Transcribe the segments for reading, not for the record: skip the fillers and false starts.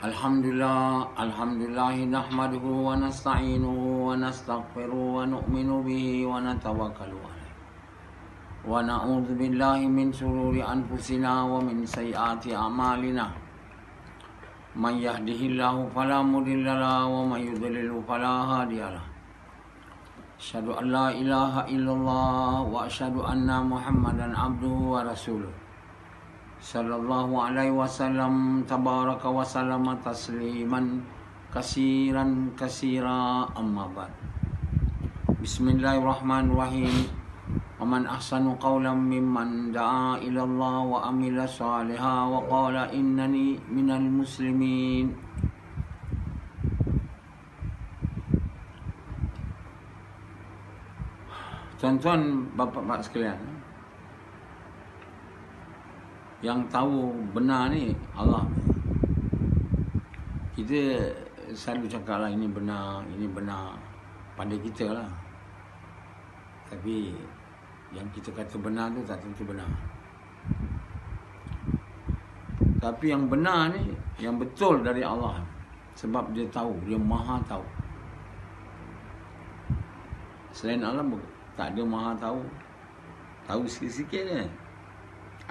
Alhamdulillah nahmaduhu wa nasta'inuhu wa nastaghfiruhu wa nu'minu bihi wa natawakkalu alaihi. Wa na'udzu billahi min shururi anfusina wa min sayyiati a'malina. Man yahdihillahu fala mudilla lahu wa man yudlil fala hadiya lahu. Asyhadu an la ilaha illallah wa asyhadu anna Muhammadan abduhu wa rasuluh. Sallallahu alaihi wasallam tabaraka wa sallama tasliman kasiran kasira amma ba'd. Bismillahirrahmanirrahim. Wa man ahsanu qawlan mimman da'a ila Allah wa amila salihan wa qala innani minal muslimin. Tuan-tuan, bapak-bapak sekalian, yang tahu benar ni Allah. Kita selalu cakap lah ini benar pada kita lah. Tapi yang kita kata benar tu tak tentu benar. Tapi yang benar ni, yang betul dari Allah. Sebab dia tahu, dia maha tahu. Selain Allah tak ada maha tahu. Tahu sikit-sikit je.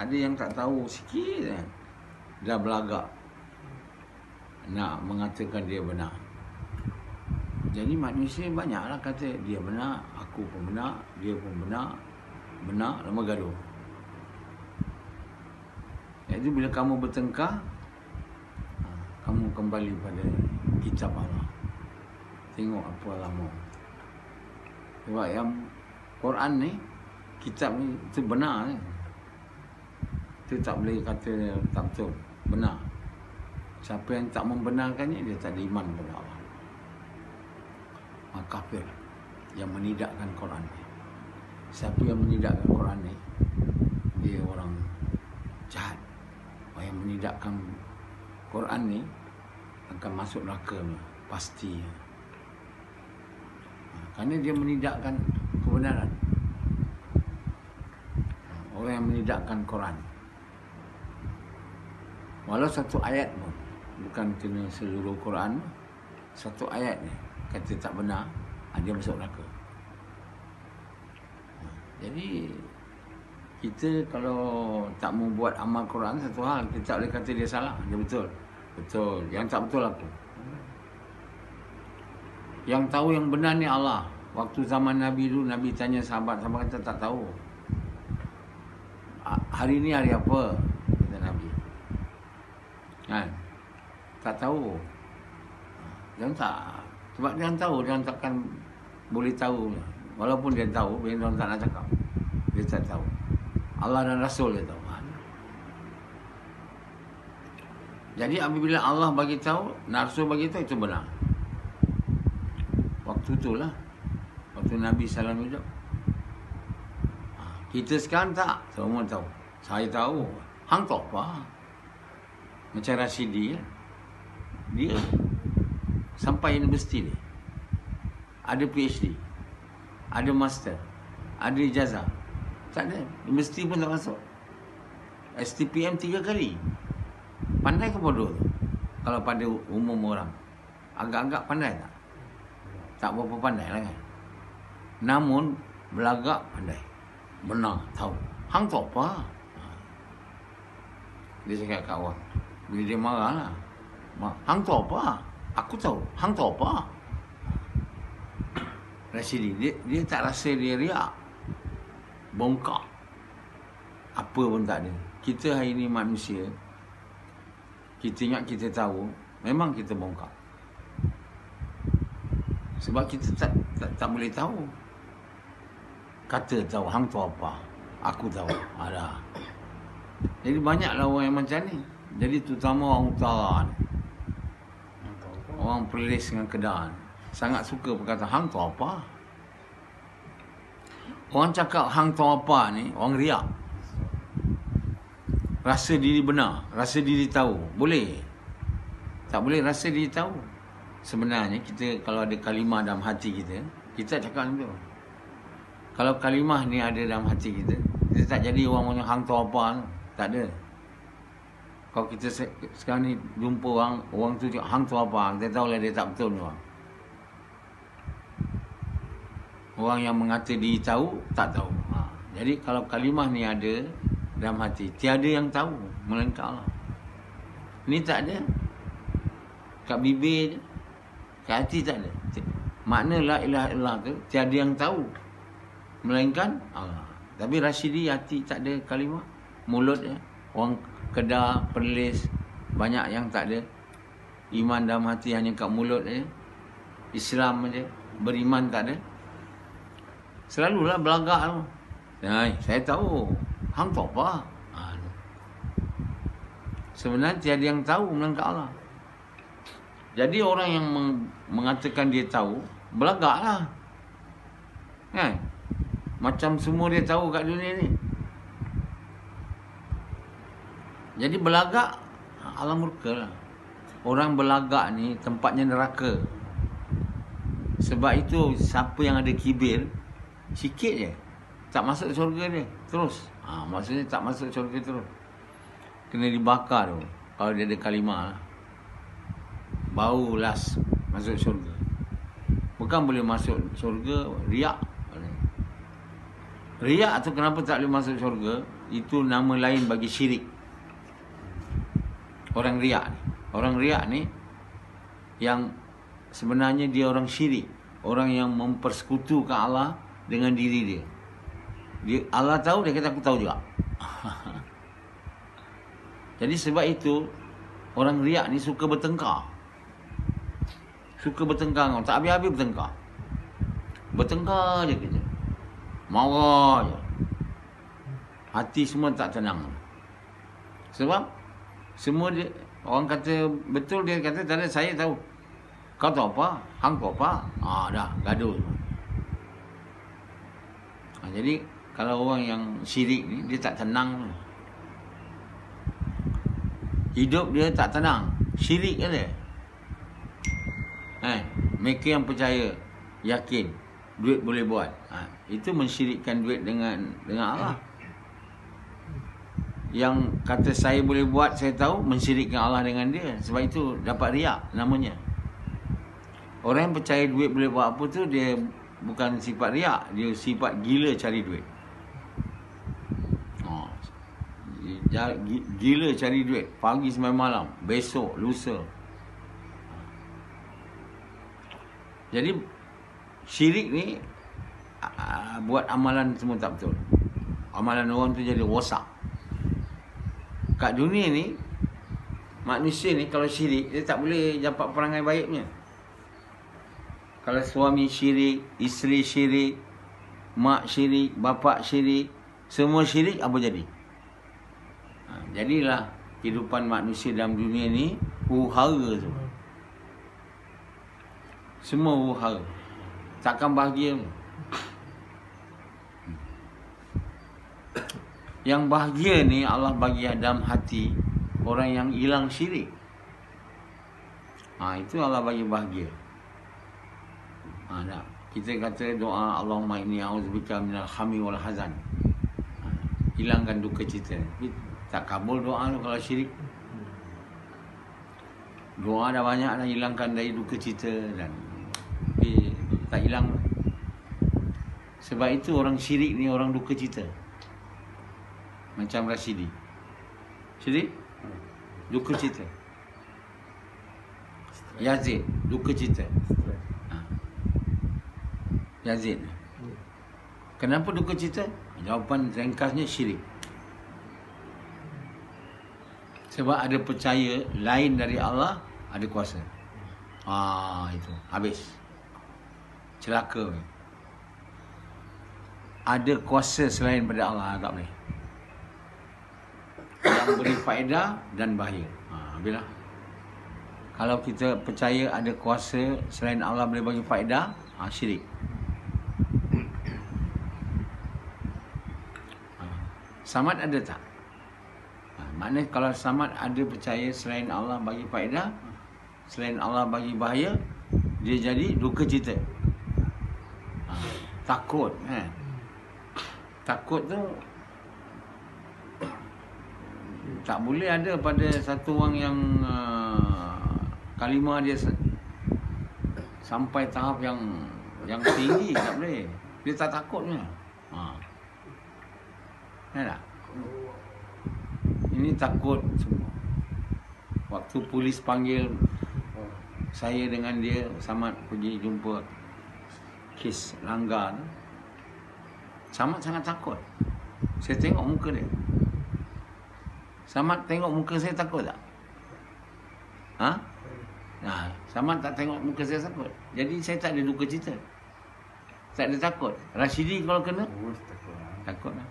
Ada yang tak tahu sikit dah belagak nak mengatakan dia benar. Jadi manusia banyaklah kata dia benar, aku pun benar, dia pun benar, lama gaduh. Jadi bila kamu bertengkar, kamu kembali pada kitab Allah. Tengok apa Allah mahu. Sebab yang Quran ni, kitab ni itu benar ni. Itu tak boleh kata tak betul, benar. Siapa yang tak membenarkannya, dia tak ada iman kepada Allah. Maka kafir yang menidakkan Quran ni. Siapa yang menidakkan Quran ni, dia orang jahat. Orang yang menidakkan Quran ni akan masuk neraka ni, pasti. Kerana dia menidakkan kebenaran. Orang yang menidakkan Quran, walau satu ayat pun, bukan kena seluruh Quran, satu ayat ni kata tak benar, dia masuk neraka. Jadi kita kalau tak mau buat amal Quran, satu hal kita tak boleh kata dia salah, dia betul. Betul, yang tak betul apa? Yang tahu yang benar ni Allah. Waktu zaman Nabi dulu, Nabi tanya sahabat-sahabat kata tak tahu. Hari ni hari apa? Kata Nabi. Kan? Tak tahu. Jangan tak. Sebab dia tahu, dia takkan boleh tahu. Walaupun dia tahu, dia tak nak cakap. Dia tak tahu. Allah dan Rasul dia tahu. Jadi apabila Allah bagi tahu, Rasul bagi tahu, itu benar. Waktu itulah. Waktu Nabi SAW hidup. Kita sekarang tak. Semua tahu. Saya tahu. Hang tahu apa? Macam Rashidi, dia sampai universiti dia. Ada PhD. Ada master. Ada ijazah. Tak ada. Universiti pun tak masuk. STPM 3 kali. Pandai ke bodoh tu? Kalau pada umum orang. Agak-agak pandai tak? Tak berapa pandai lah kan? Namun, belagak pandai. Benar, tahu. Hang tahu apa? Dia cakap kat orang. Bila dia marah lah. Hang tahu apa? Aku tahu. Hang tahu apa? Rashidi, dia tak rasa dia riak. Bongkak. Apa pun tak ada. Kita hari ni manusia, kita ingat kita tahu, memang kita bongkak. Sebab kita tak boleh tahu. Kata tahu, hang tahu apa? Aku tahu. Ada. Jadi banyaklah orang yang macam ni. Jadi terutama orang utara ni. Orang Perlis dengan Kedah ni. Sangat suka perkataan hang tahu apa? Orang cakap hang tahu apa ni, orang riak. Rasa diri benar, rasa diri tahu. Boleh. Tak boleh rasa diri tahu. Sebenarnya kita kalau ada kalimah dalam hati kita, kita cakap macam tu. Kalau kalimah ni ada dalam hati kita, kita tak jadi orang macam hang tahu apa tu. Tak ada. Kalau kita sekarang ni jumpa orang tu cakap, hang tu apa? Kita tahu lah dia tak betul ni orang. Orang yang mengata dia tahu, tak tahu. Jadi kalau kalimah ni ada dalam hati, tiada yang tahu melainkan Allah. Ni tak ada. Kat bibir je. Kat hati tak ada. Makna la ilaha illallah tu, tiada yang tahu melainkan Allah. Tapi Rashidi hati tak ada kalimah. Mulut je. Orang Kedah, Perlis, banyak yang tak ada. Iman dalam hati hanya kat mulut je. Islam je. Beriman tak ada. Selalulah belagak tu. Saya tahu. Hang tahu apa? Sebenarnya tiada yang tahu melainkan Allah. Jadi orang yang mengatakan dia tahu, belagaklah. Kan? Macam semua dia tahu kat dunia ni. Jadi belagak, Allah murka lah. Orang belagak ni tempatnya neraka. Sebab itu siapa yang ada kibir, sikit je, tak masuk syurga dia terus. Maksudnya tak masuk syurga terus. Kena dibakar tu. Kalau dia ada kalimah lah. Baru last masuk syurga. Bukan boleh masuk syurga riak. Riak tu kenapa tak boleh masuk syurga? Itu nama lain bagi syirik. Orang riak ni. Orang riak ni yang sebenarnya dia orang syirik. Orang yang mempersekutukan Allah dengan diri dia. Allah tahu, dia kata aku tahu juga. Jadi sebab itu orang riak ni suka bertengkar. Suka bertengkar, tak habis-habis bertengkar. Bertengkar je kita. Marah je. Hati semua tak tenang. Sebab semua dia, orang kata betul, dia kata tak ada, saya tahu. Kau tahu apa? Hang tahu apa? Dah, gaduh. Jadi kalau orang yang syirik ni, dia tak tenang. Hidup dia tak tenang. Syirik ke dia? Mereka yang percaya, yakin duit boleh buat, itu mensyirikkan duit dengan Allah. Yang kata saya boleh buat, saya tahu, mensyirikkan Allah dengan dia. Sebab itu dapat riak namanya. Orang yang percaya duit boleh buat apa tu, dia bukan sifat riak, dia sifat gila cari duit. Gila cari duit, pagi sampai malam, besok, lusa. Jadi syirik ni buat amalan semua tak betul. Amalan orang tu jadi rosak. Kat dunia ni, manusia ni kalau syirik, dia tak boleh dapat perangai baiknya. Kalau suami syirik, isteri syirik, mak syirik, bapak syirik, semua syirik, apa jadi? Jadilah kehidupan manusia dalam dunia ni huru-hara tu. Semua huru-hara. Takkan bahagia. Yang bahagia ni Allah bagi dalam hati orang yang hilang syirik. Itu Allah bagi bahagia. Kita kata doa Allahumma inni a'udzubika minal hammi wal hazan. Hilangkan duka cita. Tak kabul doa tu kalau syirik. Doa dah banyak dah hilangkan dari duka cita dan tak hilang. Sebab itu orang syirik ni orang duka cita. Macam Rashidi. Syirik duka cita. Yazid duka cita. Yazid. Kenapa duka cita? Jawapan ringkasnya syirik. Sebab ada percaya lain dari Allah ada kuasa. Itu habis. Celaka. Ada kuasa selain daripada Allah, tak boleh. Yang beri faedah dan bahaya. Habislah. Kalau kita percaya ada kuasa selain Allah boleh bagi faedah, syirik. Samad ada tak? Maknanya kalau samad ada percaya selain Allah bagi faedah, selain Allah bagi bahaya, dia jadi duka cita. Takut. Takut tu Tak boleh ada pada satu orang yang kalimah dia sampai tahap yang tinggi, tak boleh. Dia tak takutnya. Tak? Ini takut semua. Waktu polis panggil saya dengan dia, Samad pergi jumpa kes langgar tu, Samad sangat takut. Saya tengok muka dia. Samad tengok muka saya takut tak? Samad tak tengok muka saya takut. Jadi saya tak ada duka cita. Tak ada takut. Rashidi kalau kena takut lah.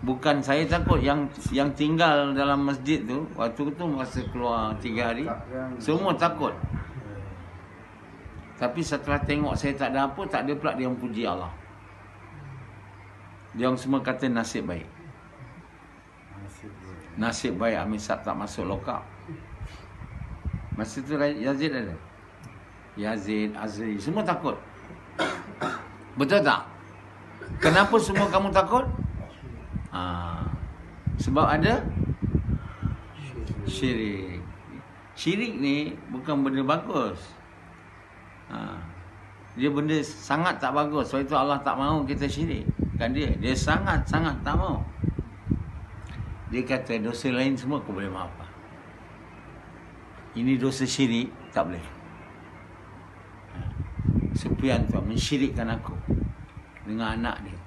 Bukan saya takut, yang tinggal dalam masjid tu, waktu tu masa keluar 3 hari, semua takut. Tapi setelah tengok saya tak ada apa, tak ada pula dia yang puji Allah. Dia orang semua kata nasib baik. Nasib baik Amir Sab tak masuk lokap. Masa tu Yazid ada. Yazid, Azri, semua takut. Betul tak? Kenapa semua kamu takut? Sebab ada syirik. Syirik ni bukan benda bagus. Dia benda sangat tak bagus. Sebab itu Allah tak mahu kita syirik. Kan dia sangat-sangat tak mahu. Dia kata dosa lain semua aku boleh maafkan. Ini dosa syirik tak boleh. Sufyan tu mensyirikkan aku dengan anak dia.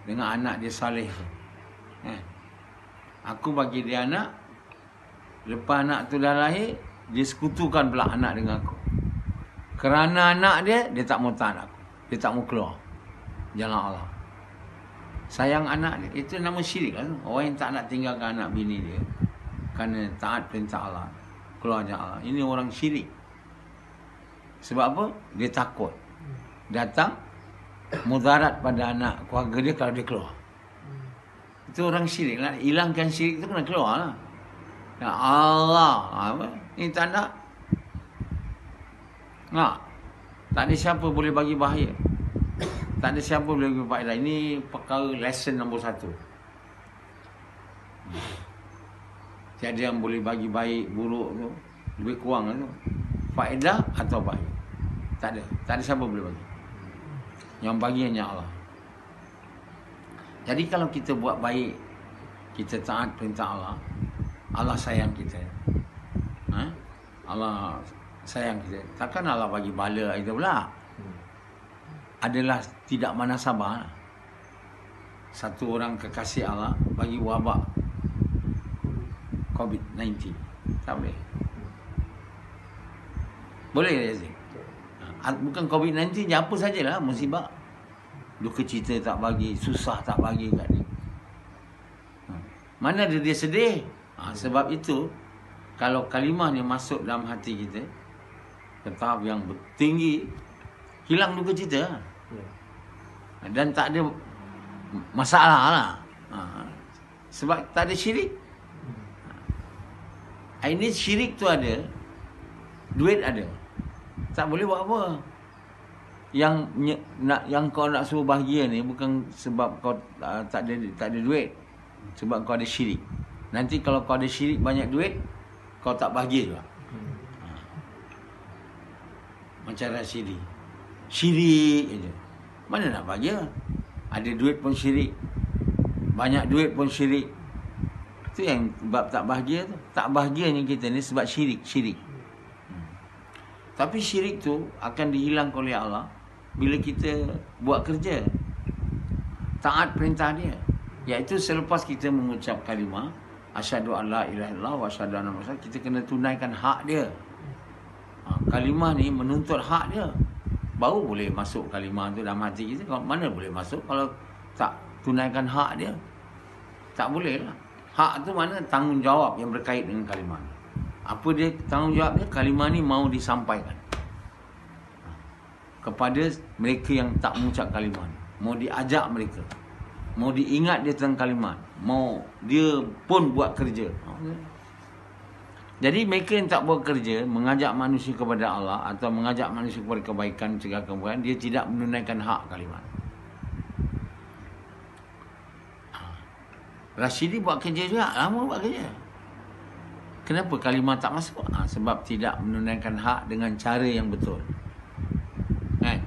Dengan anak dia Saleh tu. Aku bagi dia anak. Lepas anak tu dah lahir, dia sekutukan pula anak dengan aku. Kerana anak dia tak mau tahan aku. Dia tak mau keluar jalan Allah. Sayang anak dia. Itu nama syirik lah tu. Orang yang tak nak tinggalkan anak bini dia kerana taat perintah Allah, keluar jalan Allah. Ini orang syirik. Sebab apa? Dia takut datang mudarat pada anak keluarga dia kalau dia keluar. Itu orang syirik lah. Hilangkan syirik tu kena keluar lah. Ya Allah, apa? Ini tak nak. Tak ada siapa boleh bagi bahaya. Tak ada siapa boleh bagi faedah. Ini perkara lesson nombor 1. Tiada yang boleh bagi baik, buruk tu. Lebih kurang tu. Faedah atau bahaya. Tak ada. Tak ada siapa boleh bagi. Yang bagi hanya Allah. Jadi kalau kita buat baik, kita taat perintah Allah, Allah sayang kita. Allah sayang kita. Takkan Allah bagi bala kita pula. Adalah tidak manasabah. Satu orang kekasih Allah bagi wabak COVID-19. Tak boleh. Boleh ya Yazid? Bukan COVID-19 je, apa sajalah musibah. Duka cita tak bagi, susah tak bagi kat dia. Mana ada dia sedih? Sebab itu, kalau kalimah ni masuk dalam hati kita, ke tahap yang tinggi, hilang duka cita. Dan tak ada masalah lah. Sebab tak ada syirik. Ini syirik tu ada, duit ada. Tak boleh buat apa. Yang kau nak suruh bahagia ni bukan sebab kau tak ada duit. Sebab kau ada syirik. Nanti kalau kau ada syirik banyak duit, kau tak bahagia juga. Macam Rashidi. Syirik je. Mana nak bahagia? Ada duit pun syirik. Banyak duit pun syirik. Itu yang bab tak bahagia tu. Tak bahagianya kita ni sebab syirik. Tapi syirik tu akan dihilangkan oleh Allah bila kita buat kerja. Taat perintah dia. Iaitu selepas kita mengucap kalimah asyhadu an la ilaha illallah wa asyhadu anna Muhammadan, kita kena tunaikan hak dia. Kalimah ni menuntut hak dia. Baru boleh masuk kalimah tu dalam hati kita. Mana boleh masuk kalau tak tunaikan hak dia? Tak boleh lah. Hak tu mana? Tanggungjawab yang berkait dengan kalimah. Apa dia tanggungjawab dia? Kalimah ni mau disampaikan kepada mereka yang tak mengucap kalimah ni. Mau diajak mereka. Mau diingat dia tentang kalimah. Mau dia pun buat kerja. Jadi mereka yang tak buat kerja, mengajak manusia kepada Allah atau mengajak manusia kepada kebaikan, cegah kebaikan, dia tidak menunaikan hak kalimat. Rashidi buat kerja juga, lama buat kerja. Kenapa kalimah tak masuk? Sebab tidak menunaikan hak dengan cara yang betul. Kan?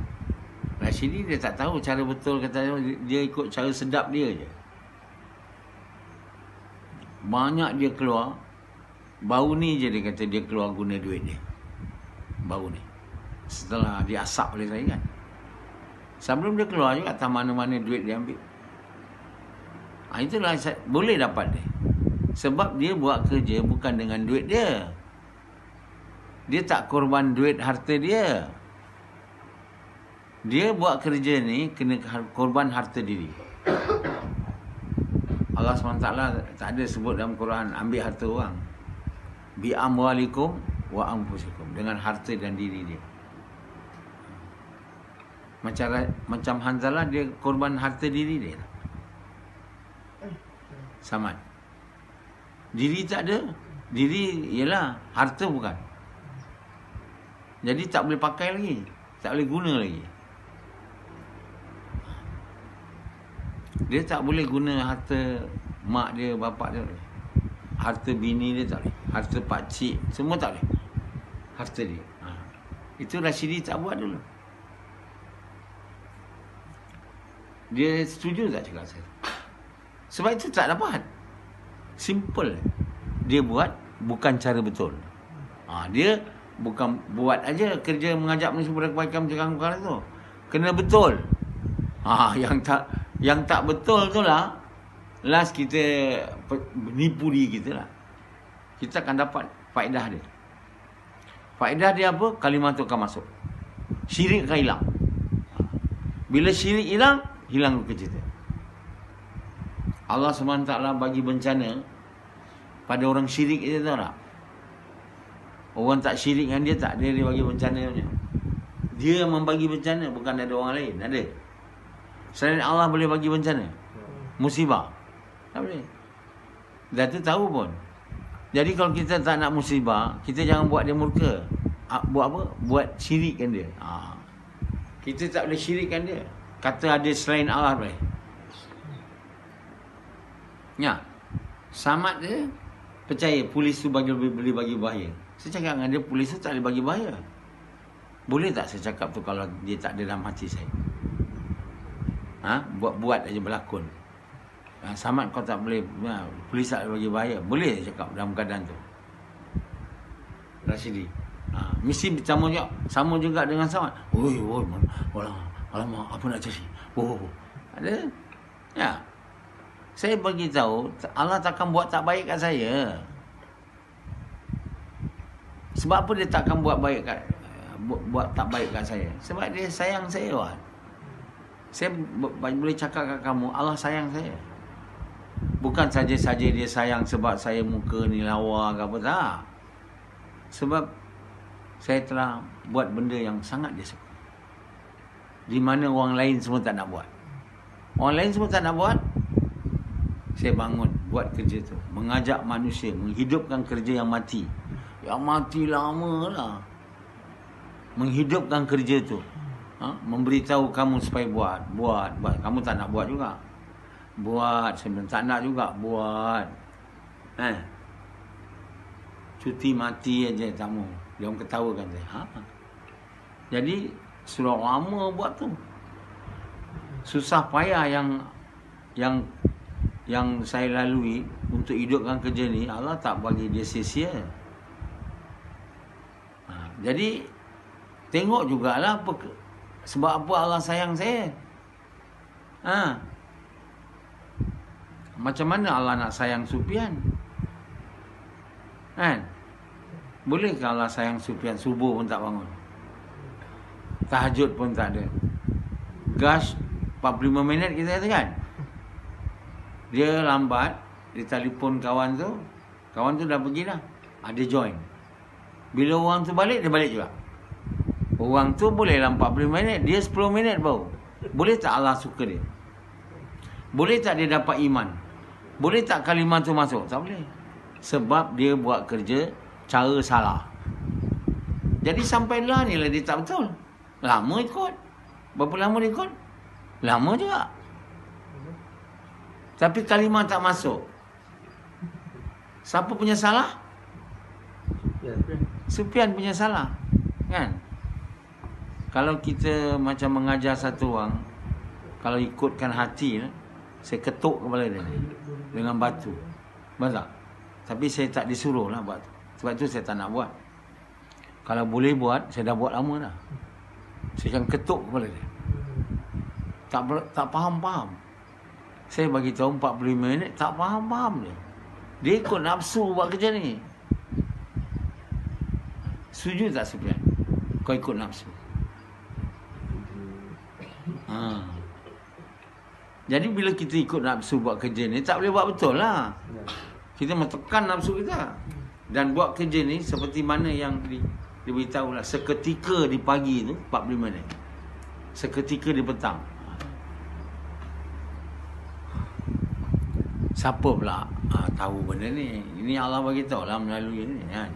Rashidi dia tak tahu cara betul, kata dia ikut cara sedap dia je. Banyak dia keluar. Baru ni je dia kata dia keluar guna duit dia. Baru ni. Setelah dia asap oleh saya kan. Sebelum dia keluar juga, tak mana-mana duit dia ambil. Itulah boleh dapat dia. Sebab dia buat kerja bukan dengan duit dia. Dia tak korban duit harta dia. Dia buat kerja ni kena korban harta diri. Allah SWT tak ada sebut dalam Quran ambil harta orang. Bi amwalikum wa anfusikum. Dengan harta dan diri dia. Macam Hanzalah dia korban harta diri dia. Samad. Diri tak ada. Diri ialah harta bukan. Jadi tak boleh pakai lagi. Tak boleh guna lagi. Dia tak boleh guna harta mak dia, bapak dia. Harta bini dia tak boleh. Harta pakcik, semua tak boleh. Harta dia. Itu Rashidi tak buat dulu. Dia setuju tak cakap saya? Sebab itu tak dapat. Simple. Dia buat bukan cara betul. Dia bukan buat aja kerja mengajak manusia kepada kebaikan, mencegah kemungkaran tu. Kena betul. Yang tak betul tu lah last kita nipu diri kita lah. Kita akan dapat faedah dia. Faedah dia apa? Kalimah tu akan masuk. Syirik akan hilang. Bila syirik hilang, hilang kerja tu. Allah SWT bagi bencana pada orang syirik itu, tahu tak? Orang tak syirik dengan dia tak ada dia bagi bencana punya. Dia membagi bencana, bukan ada orang lain. Ada. Selain Allah boleh bagi bencana, musibah. Tak boleh. Dah tu tahu pun. Jadi kalau kita tak nak musibah, kita jangan buat dia murka. Buat apa? Buat syirikkan dia. Kita tak boleh syirikkan dia. Kata ada selain Allah boleh. Ya. Samad dia percaya polis tu boleh bagi bahaya. Saya cakap dengan dia, polis tu tak boleh bagi bahaya. Boleh tak saya cakap tu kalau dia tak ada dalam hati saya? Buat-buat aja berlakon. Samad kau tak boleh, polis tak boleh bagi bahaya. Boleh saya cakap dalam keadaan tu. Rashidi. Mesti sama juga dengan Samad. Oi, alamak, apa nak cari? Ada. Ya. Saya bagi tahu Allah takkan buat tak baik kat saya. Sebab apa dia takkan buat tak baik kat saya? Sebab dia sayang saya, Wan. Saya boleh cakap kat kamu, Allah sayang saya. Bukan saja-saja dia sayang sebab saya muka ni lawa ke apa, tak. Sebab saya telah buat benda yang sangat dia suka. Di mana orang lain semua tak nak buat. Orang lain semua tak nak buat. Saya bangun buat kerja tu. Mengajak manusia, menghidupkan kerja yang mati. Yang mati lama lah. Menghidupkan kerja tu. Memberitahu kamu supaya buat. Kamu tak nak buat juga. Buat. Saya bilang tak nak juga. Buat. Cuti mati aja kamu. Dia orang ketawakan saya. Jadi sudah lama buat tu. Susah payah yang saya lalui untuk hidupkan kerja ni, Allah tak bagi dia sia-sia. Jadi tengok jugalah sebab apa Allah sayang saya. Macam mana Allah nak sayang Sufian? Bolehkah Allah sayang Sufian subuh pun tak bangun? Tahajud pun tak ada. Gas 45 minit kita kata kan? Dia lambat, dia telefon kawan tu dah pergi dah. Dia join. Bila orang tu balik, dia balik juga. Orang tu boleh lah 45 minit, dia 10 minit baru. Boleh tak Allah suka dia? Boleh tak dia dapat iman? Boleh tak kalimah tu masuk? Tak boleh. Sebab dia buat kerja cara salah. Jadi sampailah ni lah dia tak betul. Lama ikut. Berapa lama dia ikut? Lama juga. Tapi kalimah tak masuk. Siapa punya salah? Sufyan punya salah. Kan? Kalau kita macam mengajar satu orang, kalau ikutkan hati, saya ketuk kepala dia dengan batu. Betul tak? Tapi saya tak disuruh lah buat. Sebab tu saya tak nak buat. Kalau boleh buat, saya dah buat lama dah. Saya akan ketuk kepala dia. Tak faham-faham. Saya bagi tahu 45 minit, tak faham-faham dia. Dia ikut nafsu buat kerja ni. Setuju tak Sufyan? Kau ikut nafsu. Jadi bila kita ikut nafsu buat kerja ni, tak boleh buat betul lah. Kita mentekan nafsu kita. Dan buat kerja ni seperti mana yang diberitahu lah. Seketika di pagi tu 45 minit. Seketika di petang. Siapa pula tahu benda ni? Ini Allah bagi tahu lah melalui ni kan.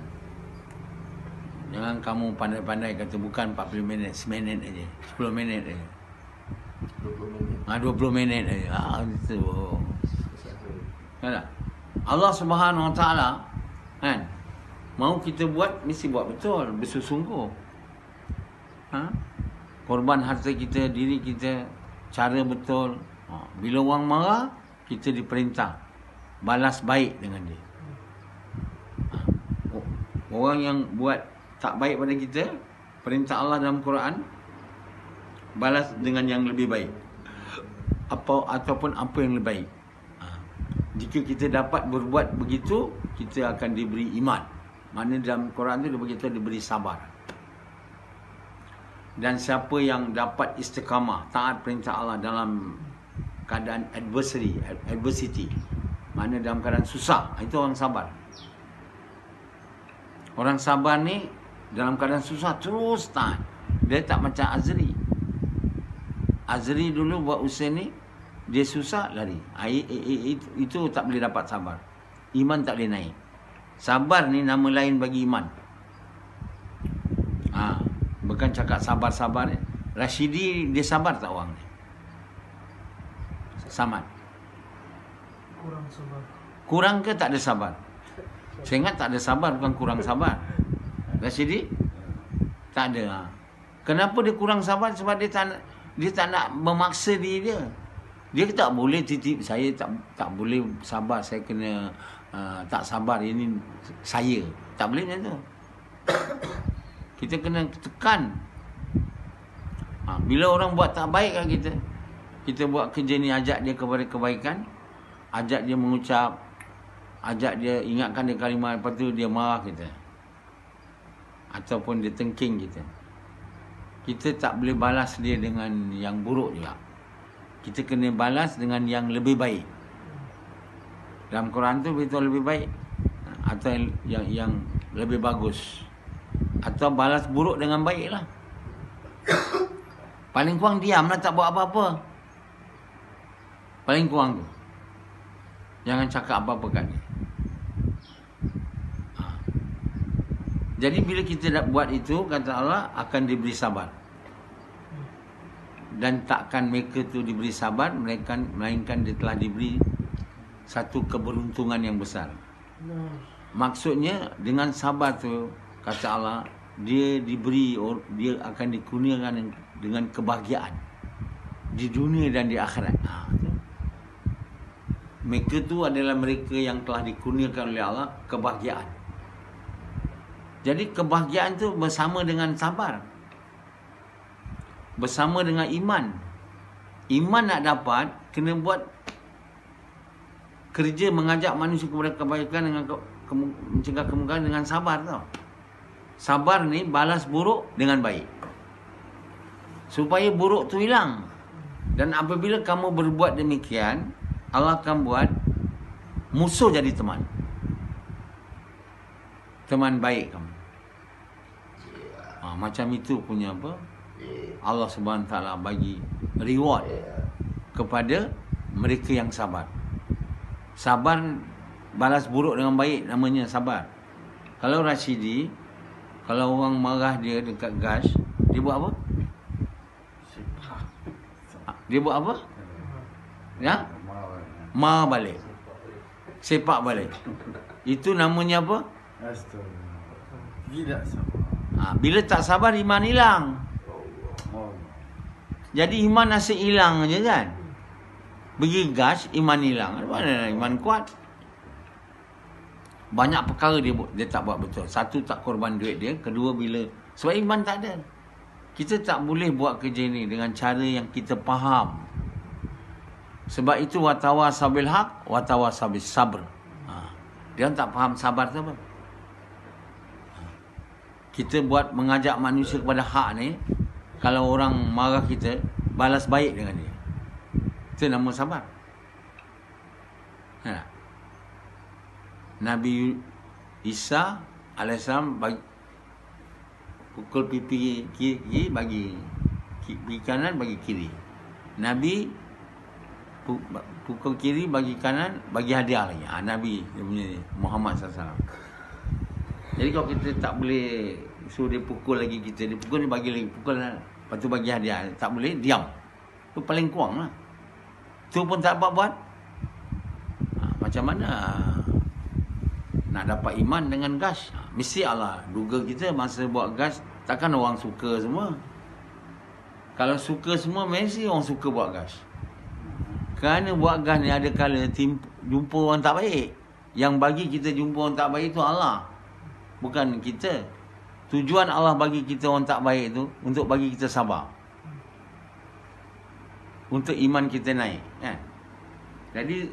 Jangan kamu pandai-pandai kata bukan 40 minit, seminit aja, 10 minit aja. 20 minit aja. Itu. Kan? Allah Subhanahu Wa Taala kan mau kita buat mesti buat betul, bersungguh. Korban harta kita, diri kita, cara betul. Bila orang marah, kita diperintah balas baik dengan dia. Orang yang buat tak baik pada kita, perintah Allah dalam Quran, balas dengan yang lebih baik. Ataupun apa yang lebih baik. Jika kita dapat berbuat begitu, kita akan diberi iman. Mana dalam Quran tu dia beritahu diberi sabar. Dan siapa yang dapat istiqamah, taat perintah Allah dalam keadaan adversity, mana dalam keadaan susah, itu orang sabar. Orang sabar ni dalam keadaan susah terus taat. Dia tak macam Azri. Azri dulu buat usaha ni, dia susah lari. Itu tak boleh dapat sabar. Iman tak boleh naik. Sabar ni nama lain bagi iman. Bukan cakap sabar-sabar ni. Rashidi dia sabar tak orang ni? Samad. Kurang sabar. Kurang ke tak ada sabar? Saya ingat tak ada sabar, bukan kurang sabar. Rashidi? Tak ada. Kenapa dia kurang sabar? Sebab dia tak nak memaksa diri dia. Dia tak boleh titip saya tak boleh sabar, saya kena tak sabar, ini saya. Tak boleh macam tu. Kita kena tekan. Bila orang buat tak baik kat kita buat kerja ni, ajak dia kepada kebaikan, ajak dia mengucap, ajak dia ingatkan dia kalimah, lepas tu dia marah kita. Ataupun dia tengking kita. Kita tak boleh balas dia dengan yang buruk juga. Kita kena balas dengan yang lebih baik. Dalam Quran tu beritahu lebih baik. Atau yang lebih bagus. Atau balas buruk dengan baik lah. Paling kurang diamlah, tak buat apa-apa. Paling kurang tu. Jangan cakap apa-apa kat dia. Jadi bila kita nak buat itu, kata Allah, akan diberi sabar. Dan takkan mereka tu diberi sabar, melainkan dia telah diberi satu keberuntungan yang besar. Maksudnya dengan sabar tu, kata Allah, dia akan dikurniakan dengan kebahagiaan di dunia dan di akhirat. Mereka tu adalah mereka yang telah dikurniakan oleh Allah kebahagiaan. Jadi kebahagiaan tu bersama dengan sabar, bersama dengan iman. Iman nak dapat, kena buat kerja mengajak manusia kepada kebaikan dengan mencegah kemungkaran dengan sabar tau. Sabar ni balas buruk dengan baik. Supaya buruk tu hilang. Dan apabila kamu berbuat demikian, Allah akan buat musuh jadi teman. Teman baik kamu. Macam itu punya apa? Allah Subhanahu Wa Taala bagi reward kepada mereka yang sabar. Sabar balas buruk dengan baik, namanya sabar. Kalau Rashidi, kalau orang marah dia dekat gas, dia buat apa? Dia buat apa? Ya? balik. Sepak balik. Itu namanya apa? Astagfirullah. Tidak sabar. Bila tak sabar, iman hilang. Oh. Jadi iman asyik hilang je kan. Bagi gas, iman hilang. Mana iman kuat? Banyak perkara dia tak buat betul. Satu, tak korban duit dia. Kedua, sebab iman tak ada. Kita tak boleh buat kerja ni dengan cara yang kita faham. Sebab itu watawasabil haq, watawasabil sabr. Dia tak faham sabar tu apa. Kita buat mengajak manusia kepada hak ni, kalau orang marah kita, balas baik dengan dia. Itu nama sabar. Nabi Isa alaihissalam pukul pipi kiri bagi pipi kanan bagi kiri. Nabi pukul kiri bagi kanan bagi hadiah lagi. Nabi Muhammad SAW. Jadi kalau kita tak boleh suruh dia pukul lagi kita, dia pukul, dia bagi lagi pukul, lepas tu bagi hadiah. Tak boleh, diam. Tu paling kurang lah. Tu pun tak buat. Macam mana nak dapat iman dengan gas? Mesti Allah duga kita masa buat gas, takkan orang suka semua. Kalau suka semua, mesti orang suka buat gas. Kerana buat gas ni ada kala jumpa orang tak baik. Yang bagi kita jumpa orang tak baik tu Allah, bukan kita. Tujuan Allah bagi kita orang tak baik tu untuk bagi kita sabar, untuk iman kita naik kan? Jadi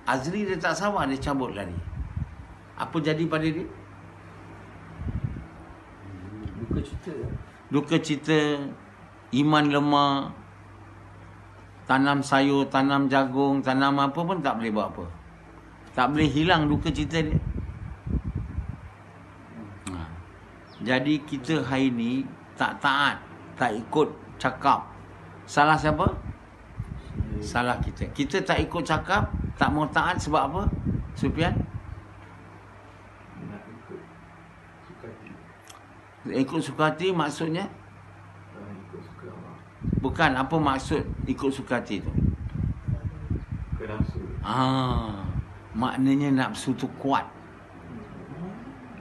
Azri dia tak sabar, dia cabut lari. Apa jadi pada dia? Duka cita, iman lemah, tanam sayur, tanam jagung, tanam apa pun tak boleh buat apa. Tak boleh hilang duka cita dia. Jadi kita hari ni tak taat, tak ikut cakap. Salah siapa? Salah kita. Kita tak ikut cakap, tak mau taat sebab apa? Sufian? Ikut suka hati maksudnya? Ikut suka Allah. Bukan, apa maksud ikut suka hati tu? Nafsu. Maknanya nafsu tu kuat.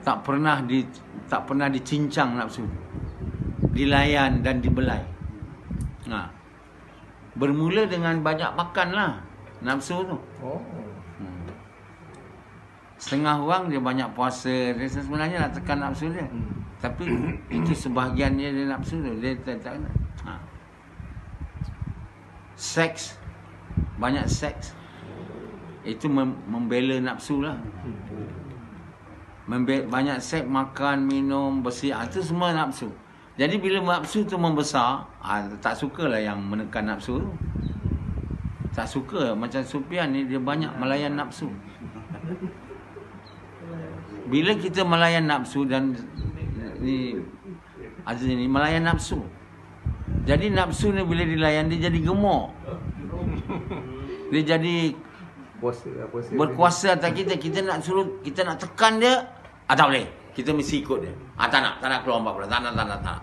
Tak pernah dicincang nafsu. Dilayan dan dibelai. Bermula dengan banyak makan lah nafsu tu. Setengah orang dia banyak puasa, dia sebenarnya nak tekan nafsu dia. Tapi itu sebahagiannya dia nafsu tu. Dia tak nak. Seks, banyak seks, itu membela nafsu lah. Banyak seks, makan, minum, bersih, itu semua nafsu. Jadi bila nafsu tu membesar, tak sukalah yang menekan nafsu tu. Tak suka. Macam Sufian ni, dia banyak melayan nafsu. Bila kita melayan nafsu, dan ni Aziz ni melayan nafsu, jadi nafsu ni bila dilayan, dia jadi gemuk. Dia jadi berkuasa atas kita. Kita nak suruh, kita nak tekan dia, tak boleh. Kita mesti ikut dia. Tak nak keluar 40. Tak nak.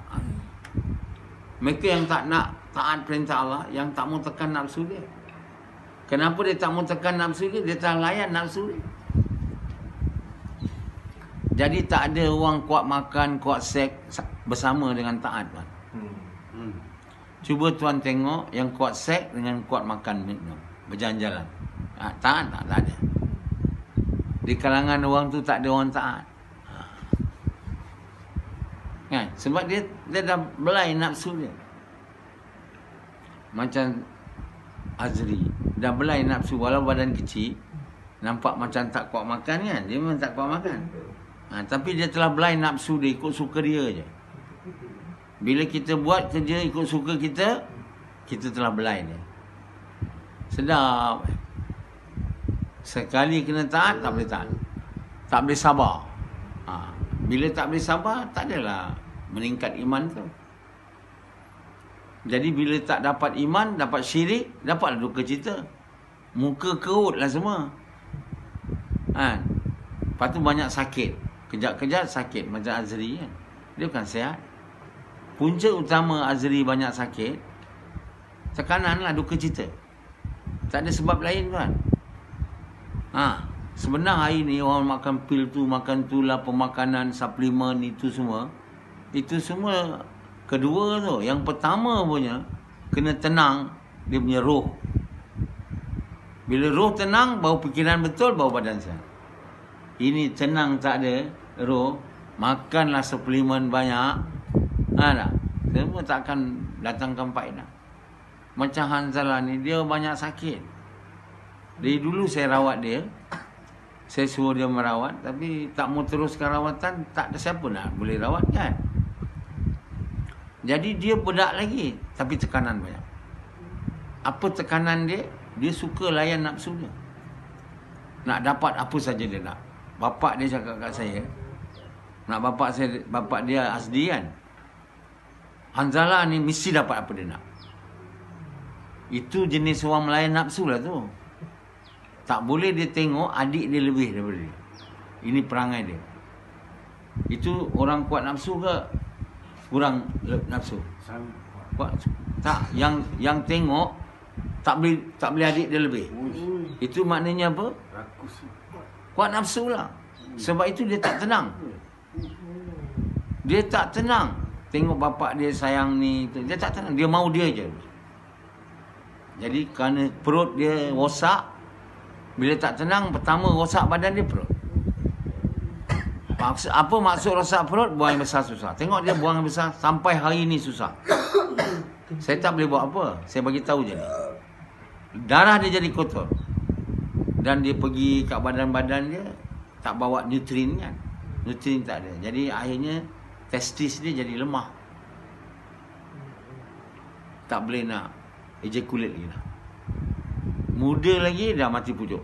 Mereka yang tak nak taat perintah Allah, yang tak mau tekan nafsu dia. Kenapa dia tak mau tekan nafsu dia? Dia tak layan nafsu dia. Jadi tak ada orang kuat makan, kuat seks bersama dengan taat, kan? Cuba tuan tengok yang kuat seks dengan kuat makan minum, berjalan-jalan. Taat tak ada. Di kalangan orang tu tak ada orang taat. Kan? Sebab dia dah belai nafsu dia. Macam Azri dah belai nafsu, walau badan kecil, nampak macam tak kuat makan kan? Dia memang tak kuat makan. Tapi dia telah belai nafsu dia, ikut suka dia je. Bila kita buat kerja ikut suka kita, kita telah belai dia. Sedap. Sekali kena taat, tak boleh taat. Tak boleh sabar. Bila tak boleh sabar, tak adalah meningkat iman tu. Jadi bila tak dapat iman, dapat syirik, dapatlah duka cita. Muka kerut lah semua. Lepas tu banyak sakit. Kejap-kejap sakit. Macam Azri kan, dia bukan sihat. Punca utama Azri banyak sakit, tekanan lah, duka cita. Tak ada sebab lain kan. Sebenarnya hari ni orang makan pil tu, makan tu lah, pemakanan, suplemen itu semua. Itu semua kedua tu. Yang pertama punya, kena tenang dia punya roh. Bila roh tenang, baru fikiran betul, baru badan sihat. Ini tenang tak ada roh, makanlah suplemen banyak. Tak? Semua takkan datangkan faedah. Macam Hanzalah ni, dia banyak sakit. Dari dulu saya rawat dia. Saya suruh dia merawat, tapi tak mau teruskan rawatan, tak ada siapa nak boleh rawat kan. Jadi dia bedak lagi, tapi tekanan banyak. Apa tekanan dia? Dia suka layan nafsu dia. Nak dapat apa saja dia nak. Bapak dia cakap kat saya, nak bapak dia Asdi kan, Hanzalah ni mesti dapat apa dia nak. Itu jenis orang melayan nafsu lah tu. Tak boleh dia tengok adik dia lebih daripada dia. Ini perangai dia. Itu orang kuat nafsu ke kurang nafsu? Kuat. Tak, yang tengok tak boleh adik dia lebih. Itu maknanya apa? Kuat nafsu lah. Sebab itu dia tak tenang. Dia tak tenang. Tengok bapak dia sayang ni, dia tak tenang. Dia mau dia je. Jadi kerana perut dia rosak, bila tak tenang, pertama rosak badan dia perut. Apa maksud rosak perut? Buang yang besar susah. Tengok dia buang yang besar sampai hari ni susah. Saya tak boleh buat apa. Saya bagi tahu je ni. Darah dia jadi kotor. Dan dia pergi kat badan-badan dia, tak bawa nutrien kan. Nutrien tak ada. Jadi akhirnya testis dia jadi lemah. Tak boleh nak ejaculate lagi dah. Muda lagi dah mati pucuk.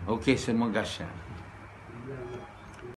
Okey, semua gasyah.